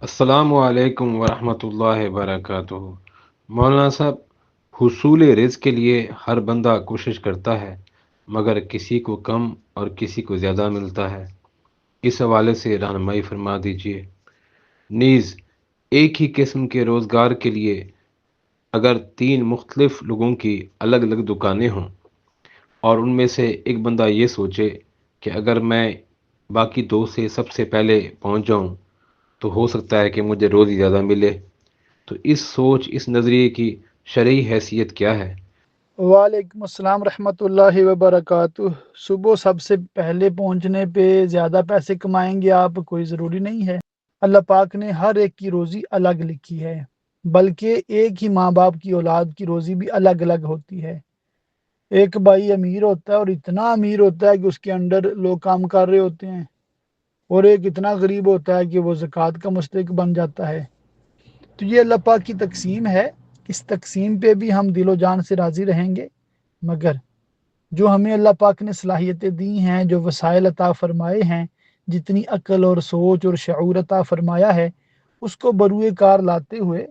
السلام علیکم ورحمۃ اللہ وبرکاتہ۔ مولانا صاحب، حصول رزق کے لیے ہر بندہ کوشش کرتا ہے، مگر کسی کو کم اور کسی کو زیادہ ملتا ہے۔ اس حوالے سے رہنمائی فرما دیجیے۔ نیز ایک ہی قسم کے روزگار کے لیے اگر تین مختلف لوگوں کی الگ الگ دکانیں ہوں اور ان میں سے ایک بندہ یہ سوچے کہ اگر میں باقی دو سے سب سے پہلے پہنچ جاؤں تو ہو سکتا ہے کہ مجھے روزی زیادہ ملے، تو اس سوچ، اس نظریے کی شرعی حیثیت کیا ہے؟ وعلیکم السلام رحمۃ اللہ وبرکاتہ۔ صبح سب سے پہلے پہنچنے پہ زیادہ پیسے کمائیں گے آپ، کوئی ضروری نہیں ہے۔ اللہ پاک نے ہر ایک کی روزی الگ لکھی ہے، بلکہ ایک ہی ماں باپ کی اولاد کی روزی بھی الگ الگ ہوتی ہے۔ ایک بھائی امیر ہوتا ہے اور اتنا امیر ہوتا ہے کہ اس کے انڈر لوگ کام کر رہے ہوتے ہیں، اور ایک اتنا غریب ہوتا ہے کہ وہ زکوٰۃ کا مستحق بن جاتا ہے۔ تو یہ اللہ پاک کی تقسیم ہے، اس تقسیم پہ بھی ہم دل و جان سے راضی رہیں گے، مگر جو ہمیں اللہ پاک نے صلاحیتیں دی ہیں، جو وسائل عطا فرمائے ہیں، جتنی عقل اور سوچ اور شعور عطا فرمایا ہے، اس کو بروئے کار لاتے ہوئے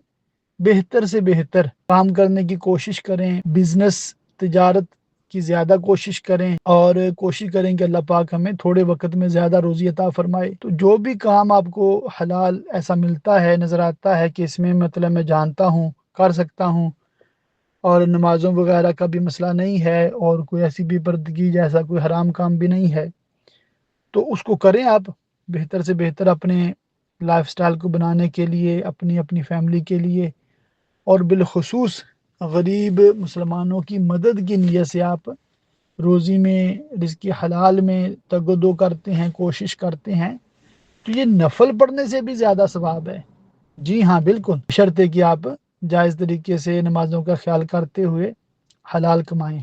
بہتر سے بہتر کام کرنے کی کوشش کریں، بزنس تجارت کی زیادہ کوشش کریں، اور کوشش کریں کہ اللہ پاک ہمیں تھوڑے وقت میں زیادہ روزی عطا فرمائے۔ تو جو بھی کام آپ کو حلال ایسا ملتا ہے، نظر آتا ہے کہ اس میں مطلب میں جانتا ہوں، کر سکتا ہوں، اور نمازوں وغیرہ کا بھی مسئلہ نہیں ہے، اور کوئی ایسی بھی پردگی جیسا کوئی حرام کام بھی نہیں ہے، تو اس کو کریں آپ بہتر سے بہتر اپنے لائف سٹائل کو بنانے کے لیے، اپنی فیملی کے لیے، اور بالخصوص غریب مسلمانوں کی مدد کی نیت سے آپ روزی میں، رزق حلال میں تگدو کرتے ہیں، کوشش کرتے ہیں، تو یہ نفل پڑھنے سے بھی زیادہ ثواب ہے۔ جی ہاں، بالکل، شرط ہے کہ آپ جائز طریقے سے نمازوں کا خیال کرتے ہوئے حلال کمائیں۔